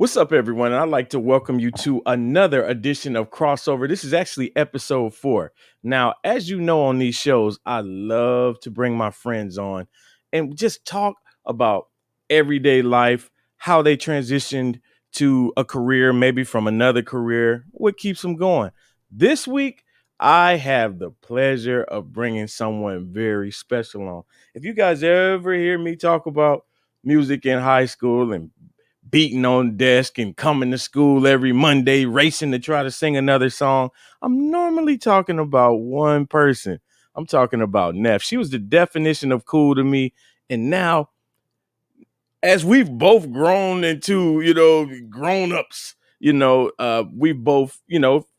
What's up, everyone? I'd like to welcome you to another edition of Crossover. This is actually episode 4. Now, as you know, on these shows, I love to bring my friends on and just talk about everyday life, how they transitioned to a career, maybe from another career, what keeps them going. This week, I have the pleasure of bringing someone very special on. If you guys ever hear me talk about music in high school and beating on desk and coming to school every Monday, racing to try to sing another song, I'm normally talking about one person. I'm talking about Neff. She was the definition of cool to me. And now, as we've both grown into, grown-ups, we've both,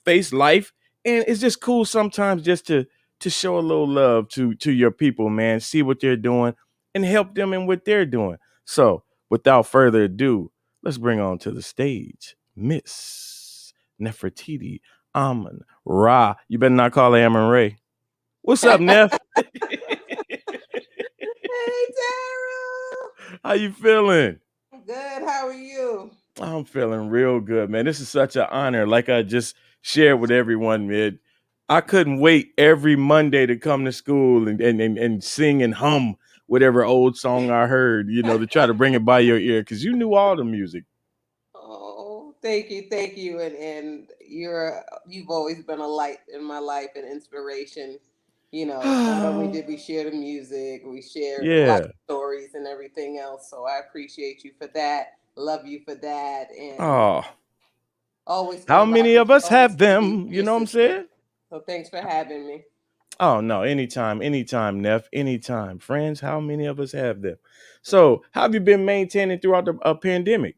faced life. And it's just cool sometimes just to show a little love to your people, man. See what they're doing and help them in what they're doing. So without further ado, let's bring on to the stage Miss Nefertiti Amon-Ra. You better not call her Amon-Ray. What's up, Neff? Hey, Daryl. How you feeling? Good. How are you? I'm feeling real good, man. This is such an honor. Like I just shared with everyone, man. I couldn't wait every Monday to come to school and sing and hum whatever old song I heard, to try to bring it by your ear because you knew all the music. Oh, thank you, and you've always been a light in my life and inspiration. Not only did we share the music, we shared life Yeah. stories and everything else. So I appreciate you for that. Love you for that, and Oh, always how gonna rock many with of you. us Always have gonna be them? You your know what I'm sister. saying? So thanks for having me. Oh no, anytime, Neff, anytime. Friends, how many of us have them? So, how have you been maintaining throughout the pandemic?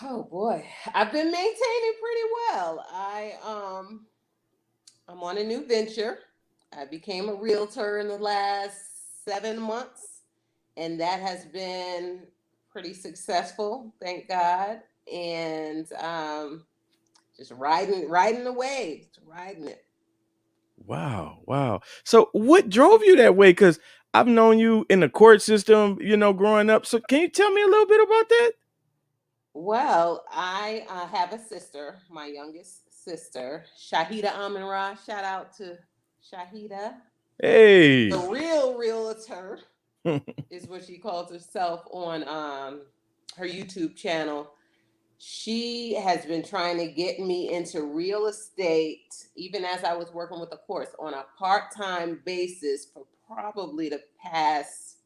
Oh boy, I've been maintaining pretty well. I'm on a new venture. I became a realtor in the last 7 months, and that has been pretty successful, thank God. And just riding the waves, riding it. Wow, wow. So what drove you that way? Because I've known you in the court system, growing up. So can you tell me a little bit about that? Well, I have a sister, my youngest sister, Shahida Amon-Ra. Shout out to Shahida, the Hey. real realtor, is what she calls herself on her YouTube channel. She has been trying to get me into real estate, even as I was working with the course on a part time basis for probably the past,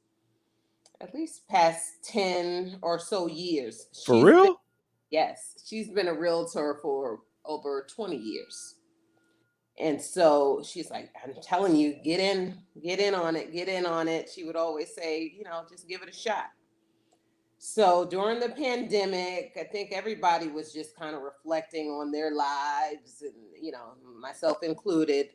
at least past 10 or so years. For real? Yes, she's been a realtor for over 20 years. And so she's like, I'm telling you, get in on it, get in on it. She would always say, just give it a shot. So during the pandemic, I think everybody was just kind of reflecting on their lives and, myself included,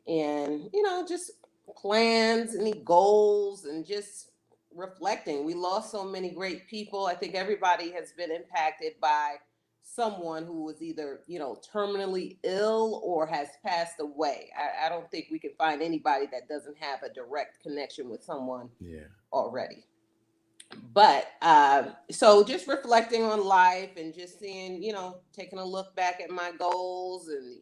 and, just plans, any goals, and just reflecting. We lost so many great people. I think everybody has been impacted by someone who was either, terminally ill or has passed away. I don't think we can find anybody that doesn't have a direct connection with someone Yeah. already. But so just reflecting on life and just seeing, taking a look back at my goals, and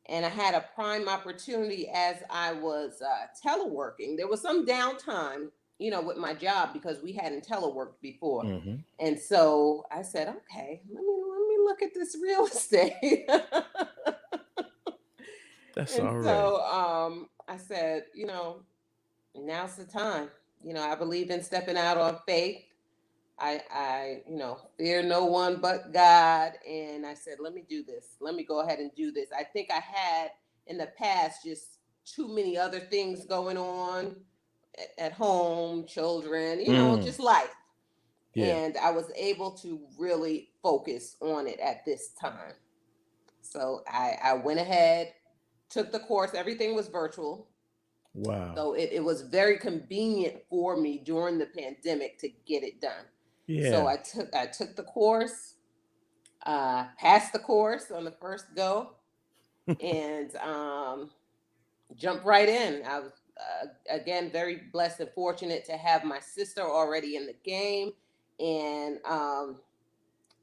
and I had a prime opportunity as I was teleworking. There was some downtime, with my job because we hadn't teleworked before. Mm-hmm. And so I said, okay, let me look at this real estate. That's And all right. so I said, now's the time. I believe in stepping out on faith. I fear no one but God. And I said, let me do this. Let me go ahead and do this. I think I had in the past just too many other things going on at home, children, Mm. just life. Yeah. And I was able to really focus on it at this time. So I went ahead, took the course. Everything was virtual. Wow. So it was very convenient for me during the pandemic to get it done. So Yeah. I took the course, passed the course on the first go, and jumped right in. I was again very blessed and fortunate to have my sister already in the game, and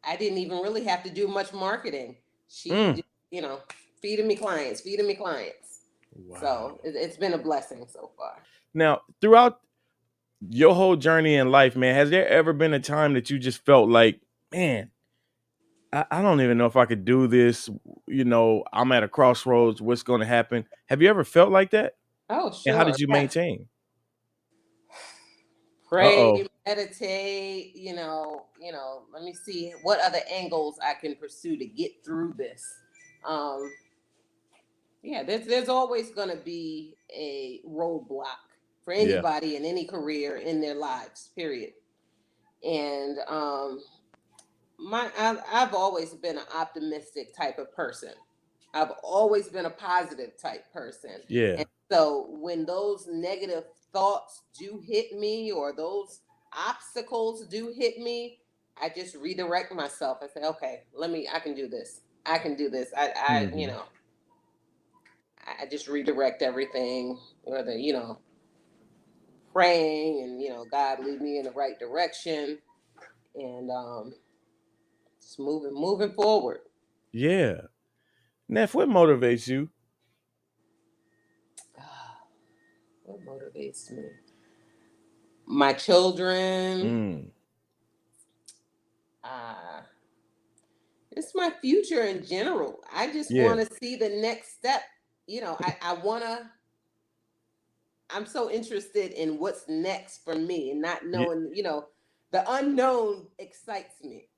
I didn't even really have to do much marketing. She Mm. just, feeding me clients. So Wow. it's been a blessing so far. Now, throughout your whole journey in life, man, has there ever been a time that you just felt like, man, I don't even know if I could do this? I'm at a crossroads. What's going to happen? Have you ever felt like that? Oh, And how sure. did you Yeah. maintain? Uh Pray, oh. meditate, let me see what other angles I can pursue to get through this. Um, yeah, there's always gonna be a roadblock for Yeah. anybody in any career in their lives, period. And I've always been an optimistic type of person. I've always been a positive type person. Yeah. And so when those negative thoughts do hit me or those obstacles do hit me, I just redirect myself. I say, okay, I can do this. I can do this. Hmm. I just redirect everything, whether, praying and, God lead me in the right direction and just moving forward. Yeah. Neff, what motivates you? What motivates me? My children, Mm. uh, it's my future in general. I just Yeah. want to see the next step. I want to, I'm so interested in what's next for me and not Yeah. knowing, the unknown excites me.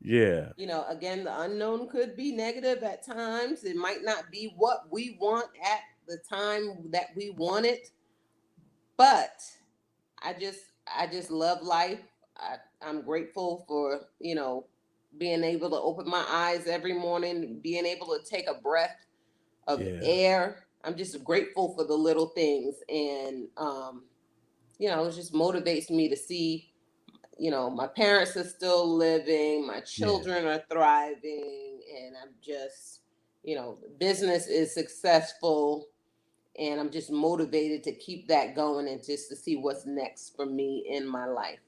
Yeah. Again, the unknown could be negative at times. It might not be what we want at the time that we want it, but I just love life. I'm grateful for being able to open my eyes every morning, being able to take a breath of Yeah. air. I'm just grateful for the little things, and it just motivates me to see. My parents are still living, my Yeah. children are thriving, and I'm just, business is successful, and I'm just motivated to keep that going and just to see what's next for me in my life.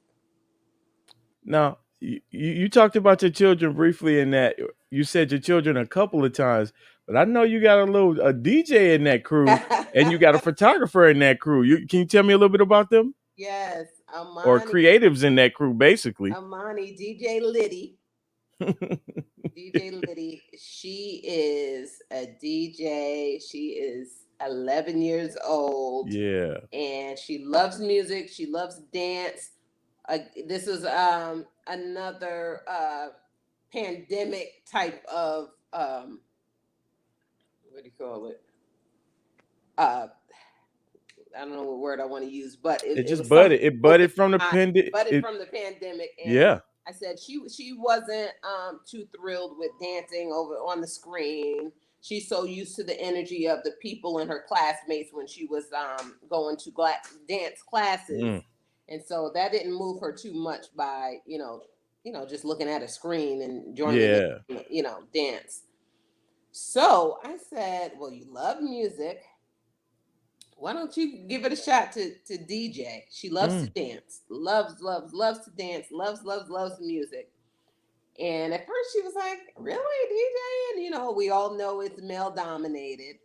Now, you talked about your children briefly in that you said your children a couple of times, but I know you got a DJ in that crew and you got a photographer in that crew. Can you tell me a little bit about them Yes, or Amani, creatives in that crew, basically? Amani, DJ Liddy, DJ Liddy. She is a DJ. She is 11 years old, Yeah. and she loves music. She loves dance. This is another pandemic type of what do you call it? Uh, I don't know what word I want to use, but It it just was something budded. It open budded from the hot, pendant. but it It from the pandemic. And Yeah. I said she wasn't too thrilled with dancing over on the screen. She's so used to the energy of the people and her classmates when she was going to dance classes, Mm. and so that didn't move her too much by just looking at a screen and joining Yeah. in, dance. So I said, well, you love music, why don't you give it a shot to DJ? She loves to Mm. dance, loves to dance, loves music. And at first she was like, "Really, DJ?" And we all know it's male dominated.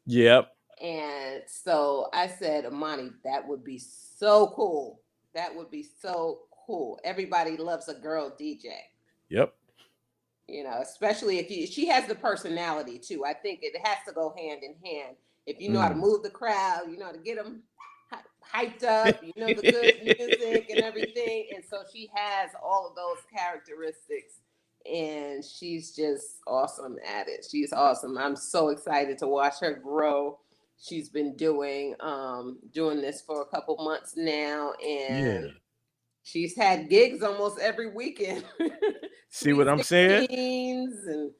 Yep. And so I said, "Amani, that would be so cool. That would be so cool. Everybody loves a girl DJ." Yep. Especially if she has the personality too. I think it has to go hand in hand. If you know how to Mm. move the crowd, you know how to get them hyped up, the good music and everything. And so she has all of those characteristics, and she's just awesome at it. She's awesome. I'm so excited to watch her grow. She's been doing this for a couple months now, and Yeah. she's had gigs almost every weekend. See what Sweet I'm saying? 16s and,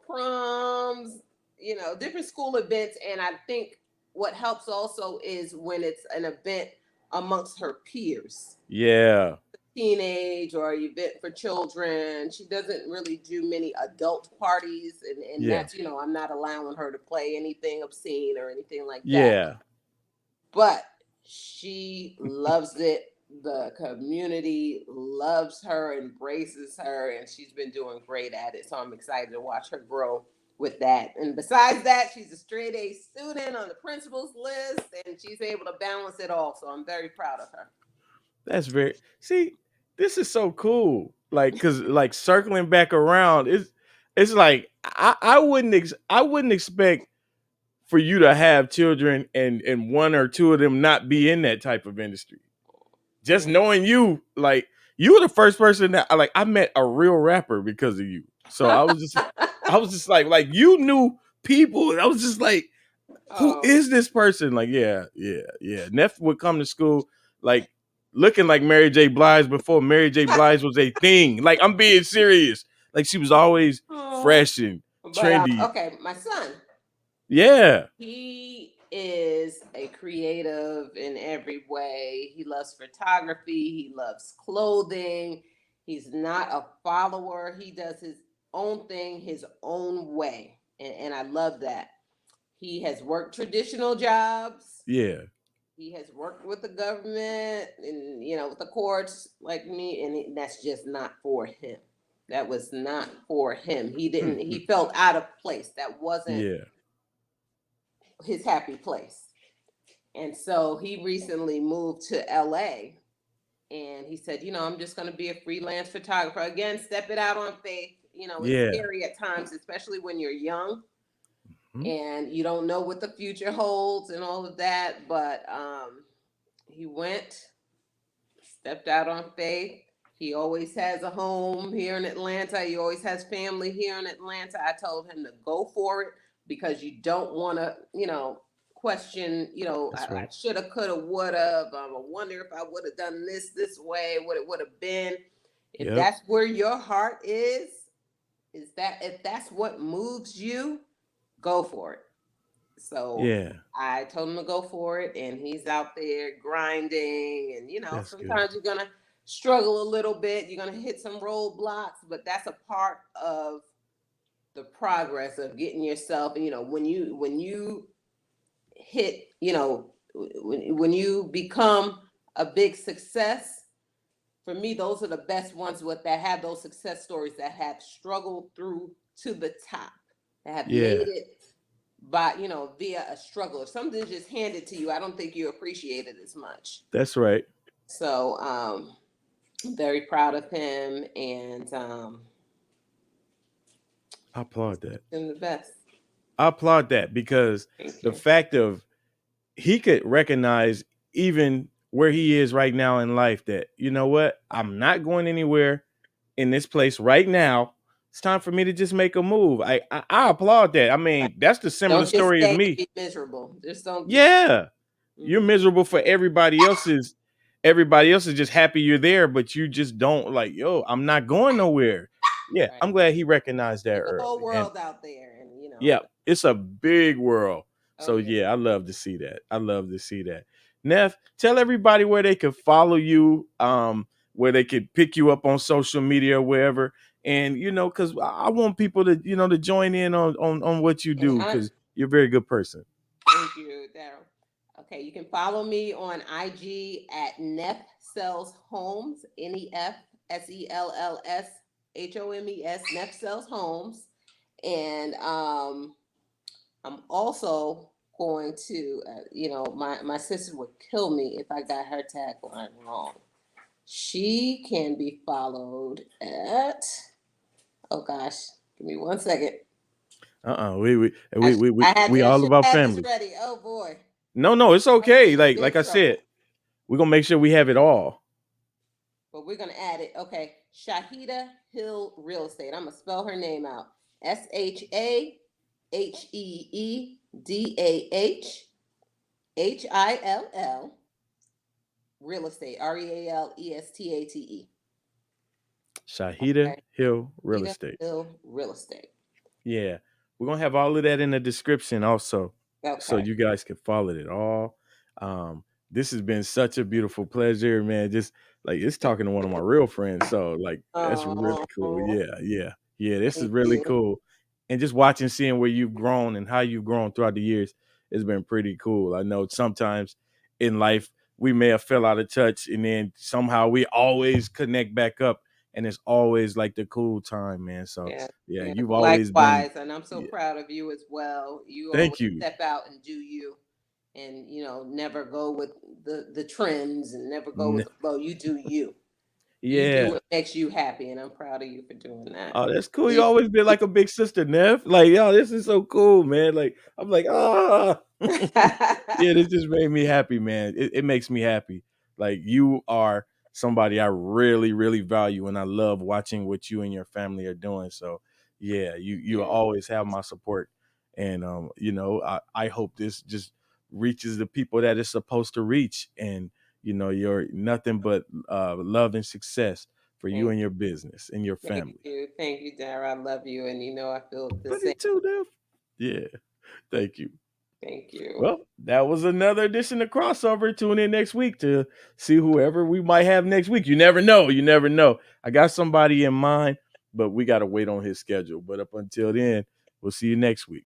proms, different school events. And I think what helps also is when it's an event amongst her peers, Yeah. teenage or event for children. She doesn't really do many adult parties. And Yeah. that's, I'm not allowing her to play anything obscene or anything like that. Yeah. But she loves it. the community loves her, embraces her, and she's been doing great at it. So I'm excited to watch her grow with that. And besides that, she's a straight A student on the principal's list, and she's able to balance it all. So I'm very proud of her. That's very see, this is so cool. Like, cause like circling back around, it's like I wouldn't expect for you to have children and one or two of them not be in that type of industry. Just Yeah. knowing you, like you were the first person that like I met a real rapper because of you. So I was just like you knew people. And I was just like, who Oh. is this person? Like, yeah. Neff would come to school like looking like Mary J. Blige before Mary J. Blige was a thing. Like, I'm being serious. Like, she was always Oh. fresh and But trendy. okay, my son. Yeah, He is a creative in every way. He loves photography, he loves clothing. He's not a follower. He does his own thing his own way. And I love that. He has worked traditional jobs. yeah, He has worked with the government and with the courts like me, and that's just not for him. That was not for him. He didn't. He felt out of place. That wasn't yeah, his happy place. And so he recently moved to LA, and he said, I'm just going to be a freelance photographer. Again, step it out on faith. It's yeah. scary at times, especially when you're young Mhm. and you don't know what the future holds and all of that. But he went, stepped out on faith. He always has a home here in Atlanta. He always has family here in Atlanta. I told him to go for it because you don't want to, question, That's I right. shoulda, coulda, woulda. I wonder if I would have done this way, what it would have been. If Yep. that's where your heart is that if that's what moves you, go for it. So Yeah, I told him to go for it, and he's out there grinding. And that's good. sometimes you're gonna struggle a little bit. You're gonna hit some roadblocks, but that's a part of the progress of getting yourself. When you hit, when you become a big success. For me, those are the best ones with that have those success stories that have struggled through to the top, that have made Yeah, it by via a struggle. If something's just handed to you, I don't think you appreciate it as much. that's right. So I'm very proud of him, and I applaud that. him the best. I applaud that because Thank the you. fact of he could recognize even where he is right now in life that, you know what, I'm not going anywhere in this place right now. It's time for me to just make a move. I applaud that. I Right. mean, that's the similar Don't just story as stay and me. be miserable. Just don't just. Yeah. You're Mhm. miserable for everybody else is just happy you're there, but you just don't like, yo, I'm not going nowhere. Yeah, Right. I'm glad he recognized that There's a whole early. And world out there, and yeah, it's a big world. oh So yeah. yeah, I love to see that. I love to see that. Neff, tell everybody where they could follow you, where they could pick you up on social media or wherever. And because I want people to, to join in on what you And do because you're a very good person. thank you, Daryl. Okay, you can follow me on IG at Neff Sells Homes, NEFSELLS Neff Sells Homes. And I'm also going to, my sister would kill me if I got her tagline wrong. She can be followed at, oh gosh, give me 1 second. We I all should about have this family. ready. Oh boy, No, it's I'm gonna okay. be in Like big I said, trouble. we're gonna make sure we have it all. But we're gonna add it. Okay, Shahida Hill Real Estate. I'm gonna spell her name out. SHAHEEDAH Real Estate. REALESTATE. Shahida Okay, Hill Real Shahida Estate. Hill Real Estate. Yeah. We're gonna have all of that in the description also. So Okay. you guys can follow it all. This has been such a beautiful pleasure, man. Just like it's talking to one of my real friends. So like that's really cool. Oh, Yeah. This is thank really you. cool. And just watching, seeing where you've grown and how you've grown throughout the years has been pretty cool. I know sometimes in life we may have fell out of touch, and then somehow we always connect back up, and it's always like the cool time, man. So Yeah, yeah, yeah. you've always been. Likewise, and I'm so Yeah, proud of you as well. You always thank you. step out and do you, and never go with the trends and never go with N- the flow. You do you. You do Yeah. what makes you happy, and I'm proud of you for doing that. Oh, that's cool. You You- always been like a big sister, Neff. Like, yo, this is so cool, man. Like, I'm like, ah. Yeah, this just made me happy, man. It makes me happy. Like, you are somebody I really, really value, and I love watching what you and your family are doing. So, yeah, you Yeah, always have my support, and I hope this just reaches the people that it's supposed to reach, and you're nothing but love and success for you thank and your business and your thank family. thank you, Dara. I love you, and I feel the Love you same. too, Neff. Yeah, thank you. Thank you. Well, that was another edition of Crossover. Tune in next week to see whoever we might have next week. You never know. You never know. I got somebody in mind, but we got to wait on his schedule. But up until then, we'll see you next week.